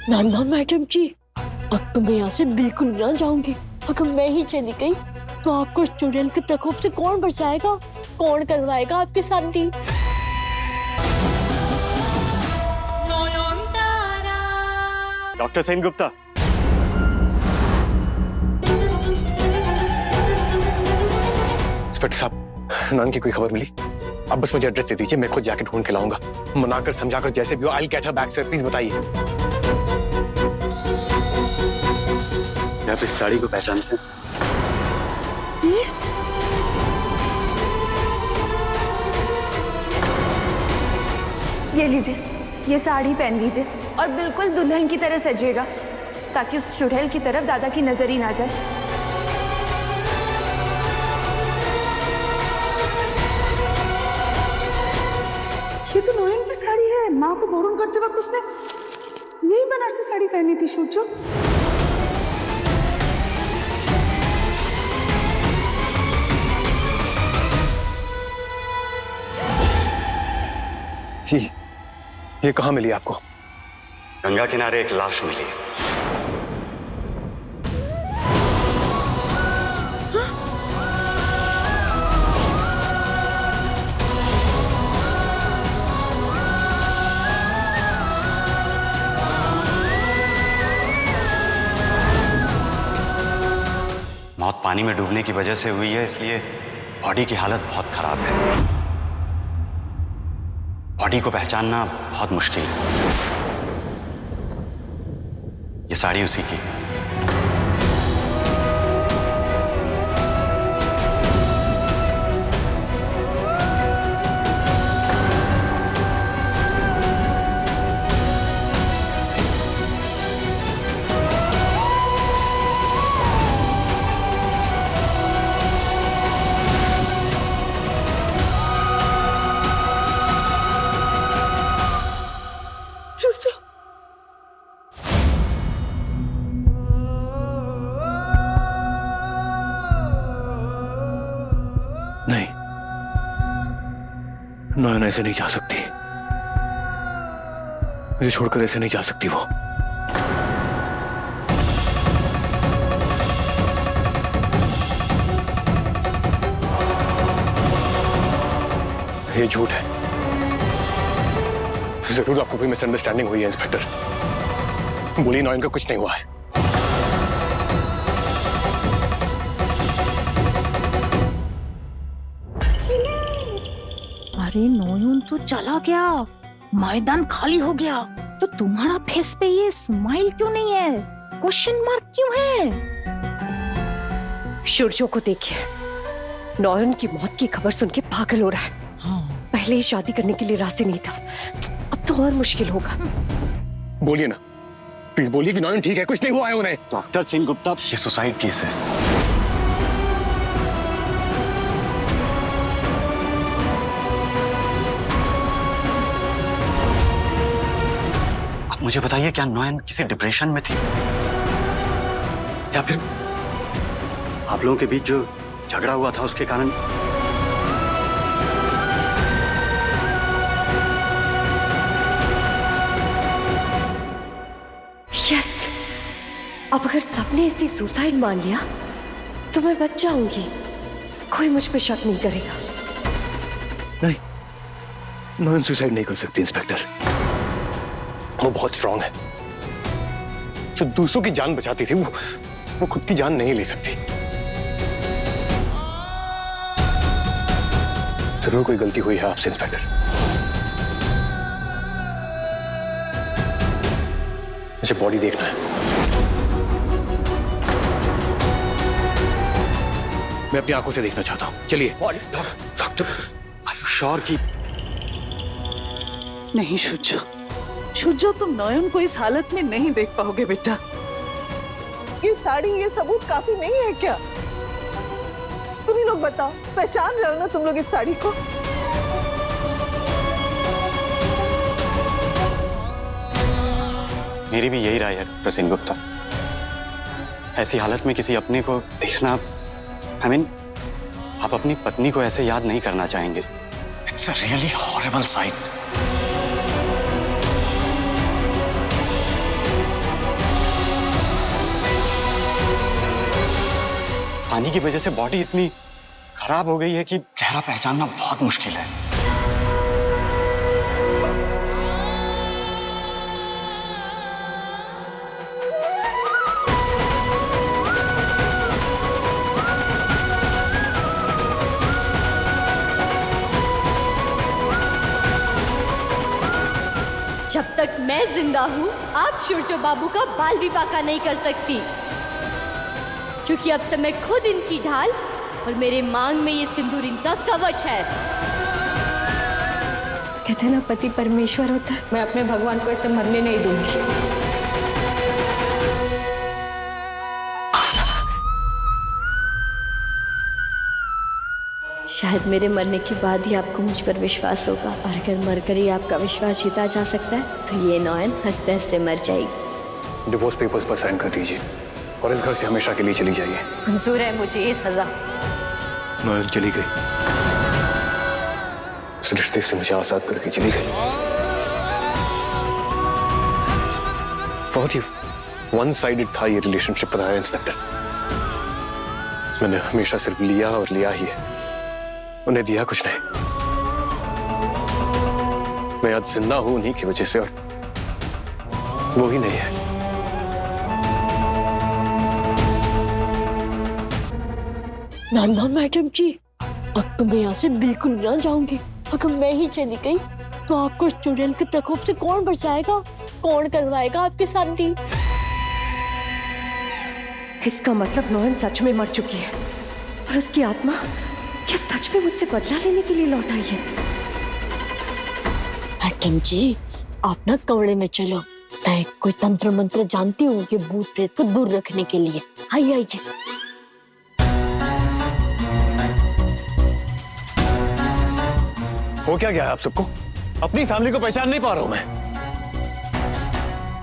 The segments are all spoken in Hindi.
ना ना मैडम जी, अब तो मैं यहाँ से बिल्कुल ना जाऊंगी। अगर मैं ही चली गई तो आपको इस चुड़ैल के प्रकोप से कौन बचाएगा, कौन करवाएगा आपकी शादी? डॉक्टर सेनगुप्ता, इंस्पेक्टर साहब, नान की कोई खबर मिली? अब बस मुझे एड्रेस दे दीजिए, मैं खुद जाके ढूंढ के लाऊंगा। मनाकर समझाकर जैसे भी हो, I will get her back sir, please बताइए। आप इस साड़ी को पहचानते हैं? ये लीजिए, ये साड़ी पहन लीजिए और बिल्कुल दुल्हन की तरह सजिएगा ताकि उस चुड़ैल की तरफ दादा की नजर ही ना जाए। ये तो नोयन की साड़ी है। माँ को बोरून करते वक्त उसने यही बनारसी साड़ी पहनी थी सूरजो। ये कहाँ मिली आपको? गंगा किनारे एक लाश मिली है। मौत पानी में डूबने की वजह से हुई है, इसलिए बॉडी की हालत बहुत खराब है। बॉडी को पहचानना बहुत मुश्किल है। ये साड़ी उसी की। नहीं, नयन ऐसे नहीं जा सकती। मुझे छोड़कर ऐसे नहीं जा सकती वो। ये झूठ है। जरूर आपको कोई मिसअंडरस्टैंडिंग हुई है इंस्पेक्टर। बोलिए, नयन का कुछ नहीं हुआ है। अरे नोयून तो चला गया, मैदान खाली हो गया, तो तुम्हारा फेस पे ये स्माइल क्यों नहीं है? क्वेश्चन मार्क क्यों है? सूरजो को देखिए, नयन की मौत की खबर सुन के पागल हो रहा है। पहले ही शादी करने के लिए राजी नहीं था, अब तो और मुश्किल होगा। बोलिए ना, प्लीज बोलिए कि नयन ठीक है, कुछ नहीं हुआ है उन्हें। डॉक्टर सेनगुप्ता, ये सुसाइड केस है। मुझे बताइए, क्या नोयन किसी डिप्रेशन में थी, या फिर आप लोगों के बीच जो झगड़ा हुआ था उसके कारण? यस, अब अगर सबने इसे सुसाइड मान लिया तो मैं बच जाऊंगी, कोई मुझ पे शक नहीं करेगा। नहीं, नयन सुसाइड नहीं कर सकती इंस्पेक्टर। वो बहुत स्ट्रांग है। जो दूसरों की जान बचाती थी, वो खुद की जान नहीं ले सकती। जरूर कोई गलती हुई है आपसे इंस्पेक्टर। मुझे बॉडी देखना है। मैं अपनी आंखों से देखना चाहता हूं। चलिए। डॉक्टर, आर यू श्योर कि? नहीं सूरजो, सूरजो तुम नयन को इस हालत में नहीं देख पाओगे बेटा। ये साड़ी, ये सबूत काफी नहीं है क्या? तुम ही लोग बताओ, पहचान रहे हो ना तुम लोग इस साड़ी को? मेरी भी यही राय है डॉक्टर सेनगुप्ता। ऐसी हालत में किसी अपने को देखना, I mean, आप अपनी पत्नी को ऐसे याद नहीं करना चाहेंगे। It's a really horrible site. पानी की वजह से बॉडी इतनी खराब हो गई है कि चेहरा पहचानना बहुत मुश्किल है। जब तक मैं जिंदा हूँ आप शुरजो बाबू का बाल विवाह का नहीं कर सकती, क्योंकि अब से मैं खुद इनकी ढाल और मेरे मांग में ये सिंदूर इनका कवच है। कहते हैं ना पति परमेश्वर होता है, मैं अपने भगवान को ऐसे मरने नहीं दूंगी। शायद मेरे मरने के बाद ही आपको मुझ पर विश्वास होगा, और अगर मरकर ही आपका विश्वास जीता जा सकता है तो ये नौयन हंसते हंसते मर जाएगी। डिवोर्स पेपर्स पर साइन कर दीजिए और इस घर से हमेशा के लिए चली जाइए। मंजूर है मुझे ये सजा। नौयन चली गई, इस रिश्ते से मुझे आजाद करके चली गई। बहुत ही वन साइडेड था ये रिलेशनशिप, पता है इंस्पेक्टर। मैंने हमेशा सिर्फ लिया और लिया ही है, उन्हें दिया कुछ नहीं। मैं आज जिंदा हूं उन्हीं की वजह से, और वो ही नहीं है। ना मैडम जी, अब तो मैं यहाँ से बिल्कुल ना जाऊंगी। अगर मैं ही चली गई तो आपको इस चुड़ैल के प्रकोप से कौन बचाएगा, कौन करवाएगा आपकी शादी? इसका मतलब नौयन सच में मर चुकी है और उसकी आत्मा क्या सच में मुझसे बदला लेने के लिए लौट आई है? मैडम जी, आप ना कमरे में चलो, मैं कोई तंत्र मंत्र जानती हूँ ये भूत प्रेत को दूर रखने के लिए। आइए आइए। हो क्या गया है आप सबको? अपनी फैमिली को पहचान नहीं पा रहा हूं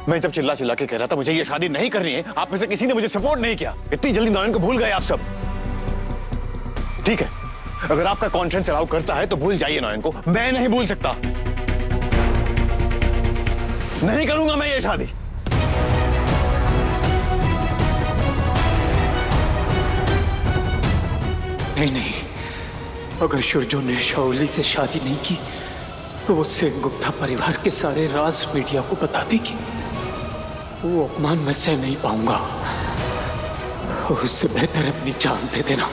मैं जब चिल्ला चिल्ला के कह रहा था मुझे ये शादी नहीं करनी है, आप में से किसी ने मुझे सपोर्ट नहीं किया। इतनी जल्दी नौयन को भूल गए आप सब। ठीक है, अगर आपका कॉन्शियंस अलाउ करता है तो भूल जाइए नौयन को, मैं नहीं भूल सकता। नहीं करूंगा मैं ये शादी। नहीं, अगर शुरजो ने शाओली से शादी नहीं की तो वो सेनगुप्ता परिवार के सारे राज मीडिया को बता देगी। वो अपमान मैं सह नहीं पाऊंगा, उससे बेहतर अपनी जान दे देना।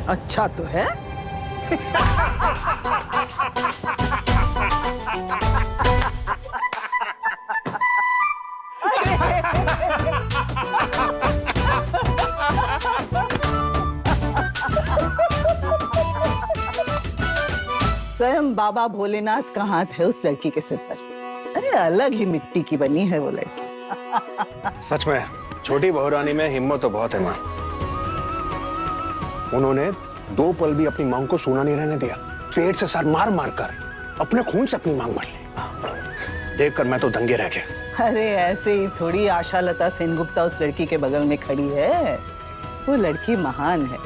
अच्छा तो है। स्वयं बाबा भोलेनाथ का हाथ है उस लड़की के सिर पर। अरे अलग ही मिट्टी की बनी है वो लड़की। सच में छोटी बहुरानी में हिम्मत तो बहुत है मां। उन्होंने 2 पल भी अपनी मांग को सूना नहीं रहने दिया। पेट से सर मार मार कर अपने खून से अपनी मांग भर ली। देखकर मैं तो दंगे रह गया। अरे ऐसे ही थोड़ी आशा लता सेनगुप्ता उस लड़की के बगल में खड़ी है। वो लड़की महान है।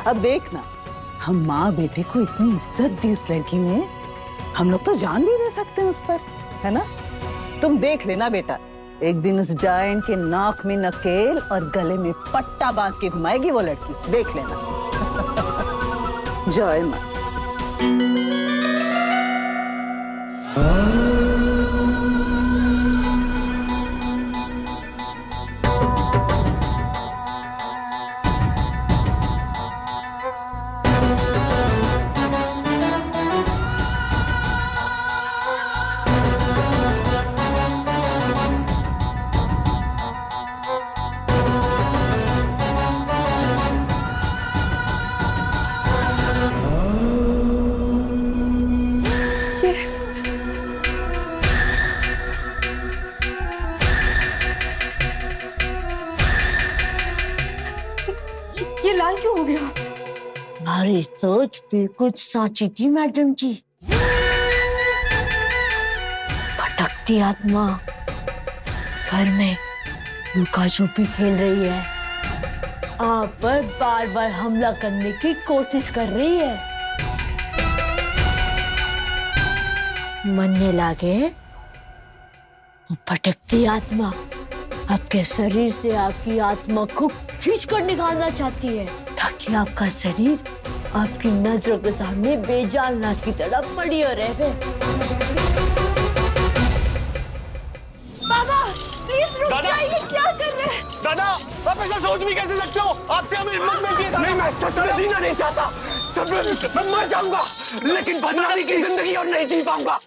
अब देखना, हम माँ बेटे को इतनी इज्जत दी उस लड़की ने, हम लोग तो जान भी दे सकते हैं उस पर, है ना? तुम देख लेना बेटा, एक दिन उस डायन के नाक में नकेल और गले में पट्टा बांध के घुमाएगी वो लड़की, देख लेना। जय मां। ये लाल क्यों हो गया? हमारी सोच बिल्कुल साची थी मैडम जी। भटकती आत्मा घर में लुका छुपी खेल रही है, आप पर बार बार हमला करने की कोशिश कर रही है। मनने लागे वो भटकती आत्मा आपके शरीर से आपकी आत्मा को खींच कर निकालना चाहती है, ताकि आपका शरीर आपकी नजरों के सामने बेजान लाश की तरह पड़ी हो रहे। बाबा प्लीज रुक जाइए, क्या कर रहे हैं? दादा, आप ऐसा सोच भी कैसे सकते हो? आपसे हमें हिम्मत मिलती है। नहीं, मैं सच में जीना नहीं चाहता। सच में मैं मर जाऊंगा, लेकिन बदनामी की जिंदगी और नहीं जी पाऊंगा।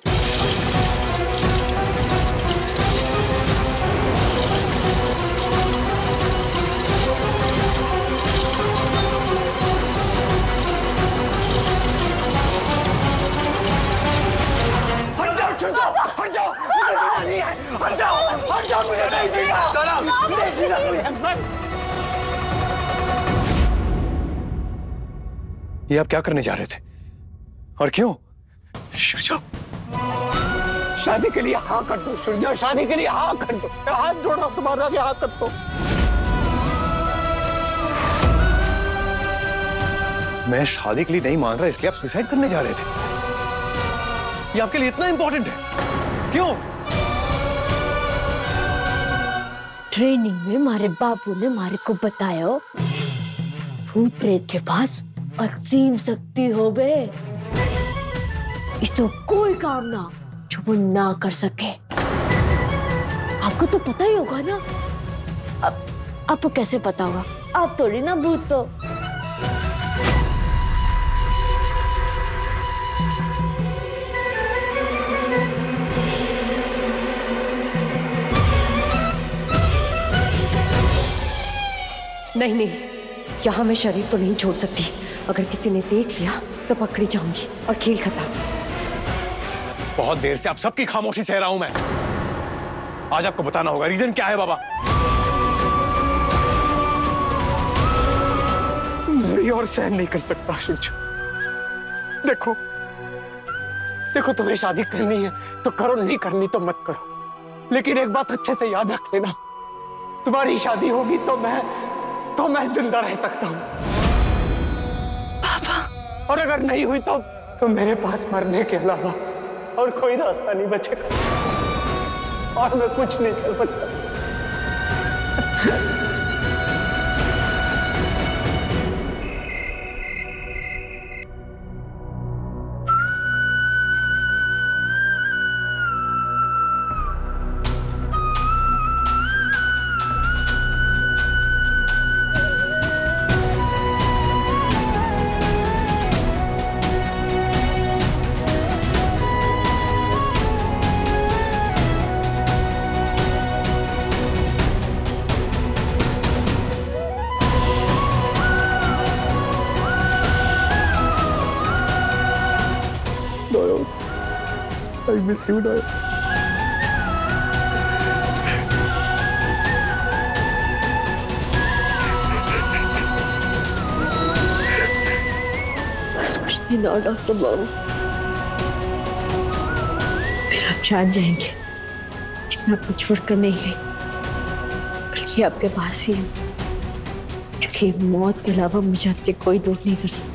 हट जाओ, छूट जाओ, हट जाओ, मुझे जीना नहीं है। हट जाओ, हट जाओ, मुझे नहीं जीना। दादा, नहीं जीना मुझे। ये आप क्या करने जा रहे थे और क्यों? शुजा, शादी के लिए हाँ कर दो। शुजा, शादी के लिए हाँ कर दो। मैं हाथ जोड़ा तुम्हारा कि हाँ कर दो। मैं शादी के लिए नहीं मान रहा, इसलिए आप सुसाइड करने जा रहे थे। ये आपके लिए इतना इंपॉर्टेंट है? क्यों? ट्रेनिंग में हमारे बाबू ने हमारे को बताया भूत प्रेत के पास असीम शक्ति होवे, इस तो कोई काम ना जो वो ना कर सके। आपको तो पता ही होगा ना। अब आपको कैसे पता होगा? आप थोड़ी ना भूत तो। नहीं नहीं, यहाँ मैं शरीर तो नहीं छोड़ सकती। अगर किसी ने देख लिया तो पकड़ी जाऊंगी और खेल खत्म। बहुत देर से आप सबकी खामोशी सह रहा हूं मैं। आज आपको बताना होगा रीजन क्या है। बाबा, मेरी और सहन नहीं कर सकता। देखो देखो, तुम्हें शादी करनी है तो करो, नहीं करनी तो मत करो। लेकिन एक बात अच्छे से याद रख लेना, तुम्हारी शादी होगी तो मैं जिंदा रह सकता हूं। पापा, और अगर नहीं हुई तो मेरे पास मरने के अलावा और कोई रास्ता नहीं बचेगा और मैं कुछ नहीं कर सकता। I miss you, Noel. बस कुछ दिन और डॉक्टर बाबू, फिर आप जान जाएंगे कि मैं आपको छोड़कर नहीं गई, बल्कि आपके पास ही हूँ। क्योंकि मौत के अलावा मुझे आपसे कोई दूर नहीं कर सकता।